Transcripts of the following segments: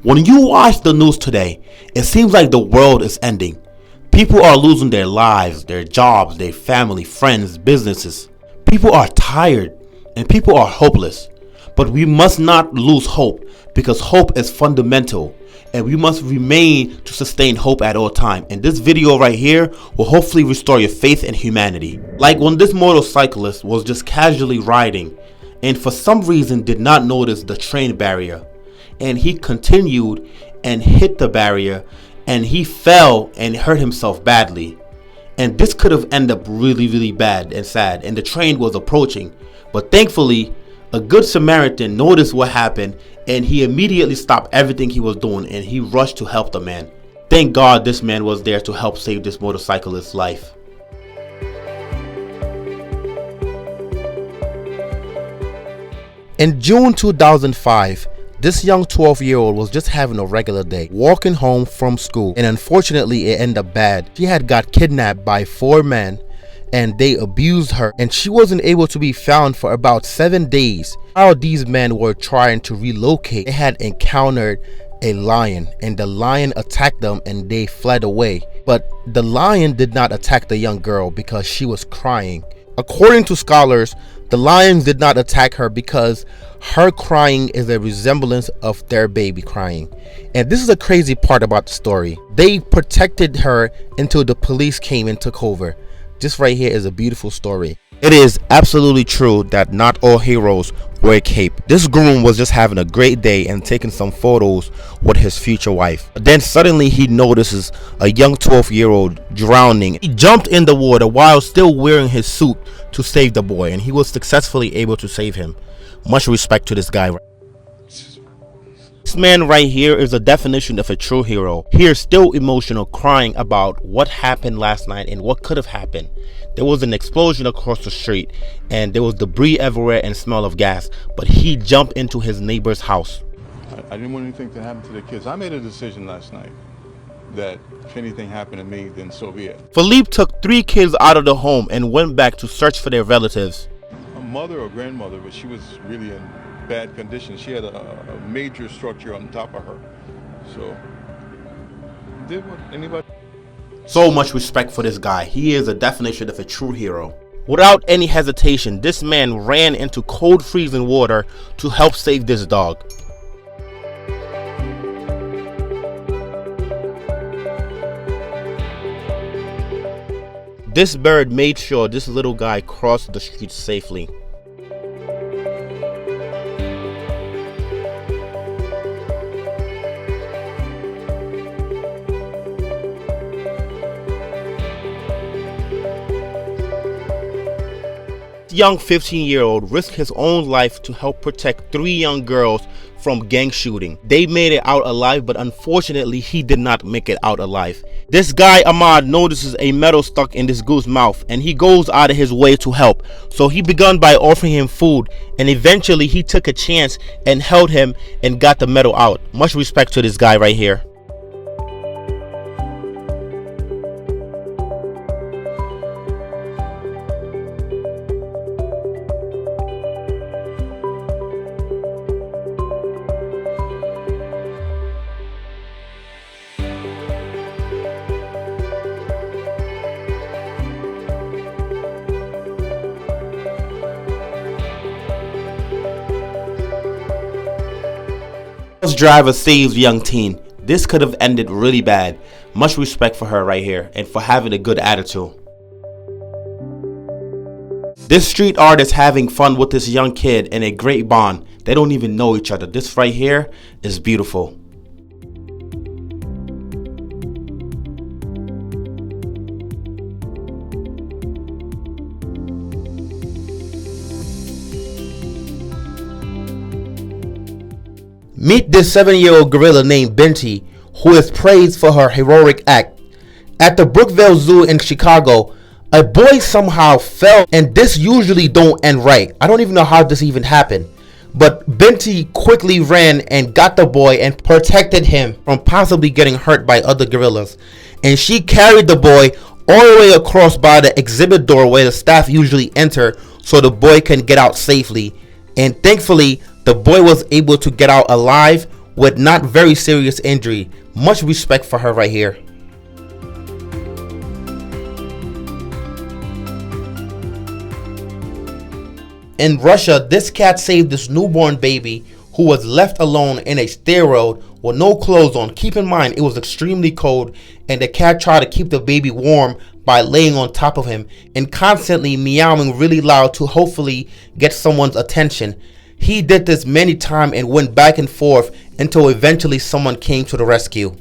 When you watch the news today, it seems like the world is ending. People are losing their lives, their jobs, their family, friends, businesses. People are tired and people are hopeless. But we must not lose hope, because hope is fundamental and we must remain to sustain hope at all time. And this video right here will hopefully restore your faith in humanity. Like when this motorcyclist was just casually riding and for some reason did not notice the train barrier, and he continued and hit the barrier and he fell and hurt himself badly. And this could have ended up really bad and sad, and the train was approaching. But thankfully, a good Samaritan noticed what happened and he immediately stopped everything he was doing and he rushed to help the man. Thank God this man was there to help save this motorcyclist's life. In June 2005, this young 12-year-old was just having a regular day, walking home from school, and unfortunately it ended up bad. She had got kidnapped by 4 men and they abused her, and she wasn't able to be found for about 7 days. While these men were trying to relocate, they had encountered a lion, and the lion attacked them and they fled away. But the lion did not attack the young girl because she was crying. According to scholars, the lions did not attack her because her crying is a resemblance of their baby crying. And this is a crazy part about the story. They protected her until the police came and took over. This right here is a beautiful story. It is absolutely true that not all heroes wear a cape. This groom was just having a great day and taking some photos with his future wife. But then suddenly he notices a young 12-year-old drowning. He jumped in the water while still wearing his suit to save the boy, and he was successfully able to save him. Much respect to this guy. This man right here is a definition of a true hero. He is still emotional, crying about what happened last night and what could have happened. There was an explosion across the street and there was debris everywhere and smell of gas, but he jumped into his neighbor's house. I didn't want anything to happen to the kids. I made a decision last night that if anything happened to me, then so be it. Philippe took 3 kids out of the home and went back to search for their relatives. A mother or grandmother, but she was really in bad condition. She had a major structure on top of her. So, did what anybody. So much respect for this guy. He is a definition of a true hero. Without any hesitation, this man ran into cold freezing water to help save this dog. This bird made sure this little guy crossed the street safely. Young 15-year-old risked his own life to help protect 3 young girls from gang shooting. They made it out alive, but unfortunately he did not make it out alive. This guy Ahmad notices a metal stuck in this goose's mouth and he goes out of his way to help. So he began by offering him food, and eventually he took a chance and held him and got the metal out. Much respect to this guy right here. Bus driver saves young teen. This could have ended really bad. Much respect for her right here and for having a good attitude. This street artist having fun with this young kid and a great bond. They don't even know each other. This right here is beautiful. Meet this 7-year-old gorilla named Binti, who is praised for her heroic act. At the Brookville Zoo in Chicago, a boy somehow fell, and this usually don't end right. I don't even know how this even happened. But Binti quickly ran and got the boy and protected him from possibly getting hurt by other gorillas. And she carried the boy all the way across by the exhibit door where the staff usually enter so the boy can get out safely. And thankfully, the boy was able to get out alive with not very serious injury. Much respect for her right here. In Russia, this cat saved this newborn baby who was left alone in a stairwell with no clothes on. Keep in mind, it was extremely cold, and the cat tried to keep the baby warm by laying on top of him and constantly meowing really loud to hopefully get someone's attention. He did this many times and went back and forth until eventually someone came to the rescue.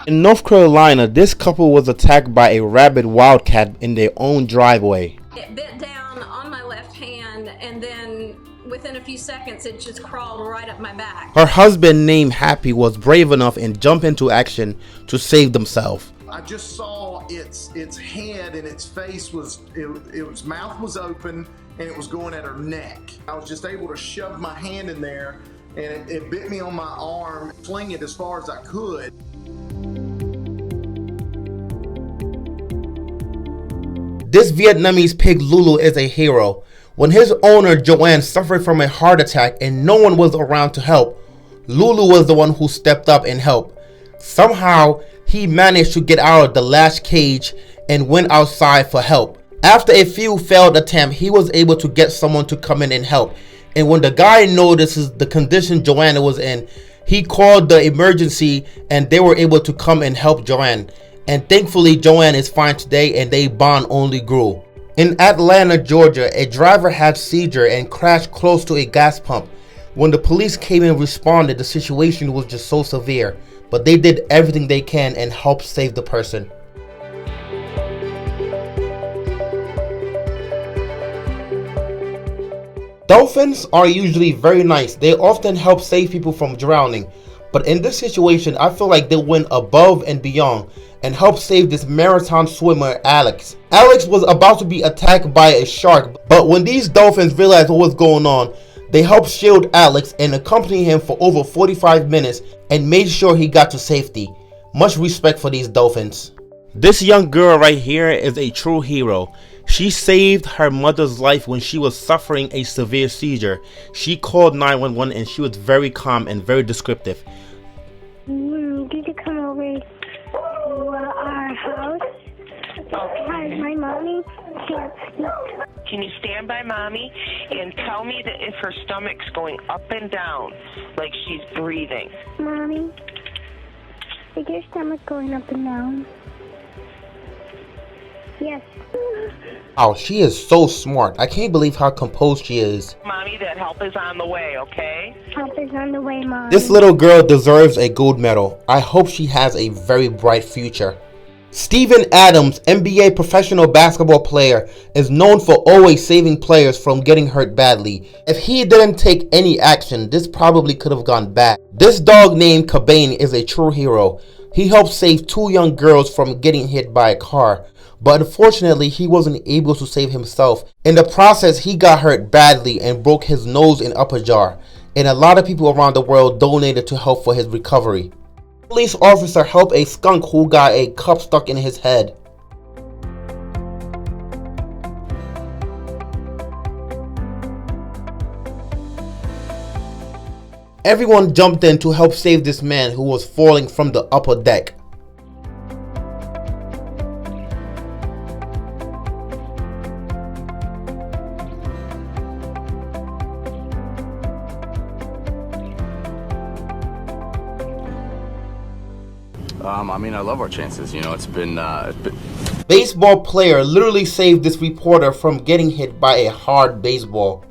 In North Carolina, this couple was attacked by a rabid wildcat in their own driveway. It bit down on my left hand, and then within a few seconds it just crawled right up my back. Her husband, named Happy, was brave enough and jumped into action to save themselves. I just saw its head, and its face was, its mouth was open and it was going at her neck. I was just able to shove my hand in there, and it bit me on my arm, fling it as far as I could. This Vietnamese pig Lulu is a hero. When his owner Joanne suffered from a heart attack and no one was around to help, Lulu was the one who stepped up and helped. Somehow, he managed to get out of the last cage and went outside for help. After a few failed attempts, he was able to get someone to come in and help. And when the guy notices the condition Joanna was in, he called the emergency and they were able to come and help Joanne. And thankfully, Joanne is fine today and their bond only grew. In Atlanta, Georgia, a driver had seizure and crashed close to a gas pump. When the police came and responded, the situation was just so severe. But they did everything they can and helped save the person. Dolphins are usually very nice. They often help save people from drowning. But in this situation, I feel like they went above and beyond and helped save this marathon swimmer, Alex. Alex was about to be attacked by a shark, but when these dolphins realized what was going on, they helped shield Alex and accompany him for over 45 minutes and made sure he got to safety. Much respect for these dolphins. This young girl right here is a true hero. She saved her mother's life when she was suffering a severe seizure. She called 911 and she was very calm and very descriptive. Did you come over to our house? Hi, my mommy can't speak. Can you stand by mommy and tell me that if her stomach's going up and down, like she's breathing? Mommy, is your stomach going up and down? Yes. Oh, she is so smart. I can't believe how composed she is. Mommy, that help is on the way, okay? Help is on the way, Mom. This little girl deserves a gold medal. I hope she has a very bright future. Steven Adams, NBA professional basketball player, is known for always saving players from getting hurt badly. If he didn't take any action, this probably could have gone bad. This dog named Cabane is a true hero. He helped save 2 young girls from getting hit by a car, but unfortunately he wasn't able to save himself. In the process, he got hurt badly and broke his nose and upper jaw, and a lot of people around the world donated to help for his recovery. A police officer helped a skunk who got a cup stuck in his head. Everyone jumped in to help save this man who was falling from the upper deck. I mean, I love our chances. You know, it's been. Baseball player literally saved this reporter from getting hit by a hard baseball.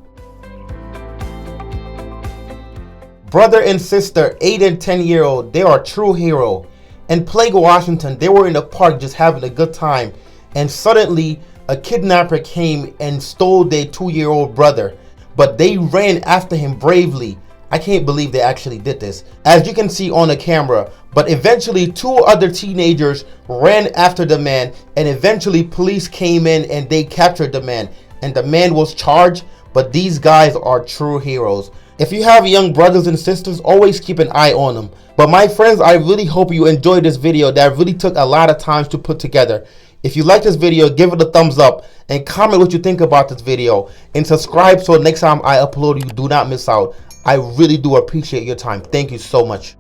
Brother and sister, 8 and 10-year-old, they are true hero. In Plague, Washington, they were in the park just having a good time, and suddenly a kidnapper came and stole their 2-year-old brother, but they ran after him bravely. I can't believe they actually did this, as you can see on the camera. But eventually 2 other teenagers ran after the man, and eventually police came in and they captured the man, and the man was charged. But these guys are true heroes. If you have young brothers and sisters, always keep an eye on them. But my friends, I really hope you enjoyed this video that really took a lot of time to put together. If you like this video, give it a thumbs up and comment what you think about this video, and subscribe so next time I upload you do not miss out. I really do appreciate your time. Thank you so much.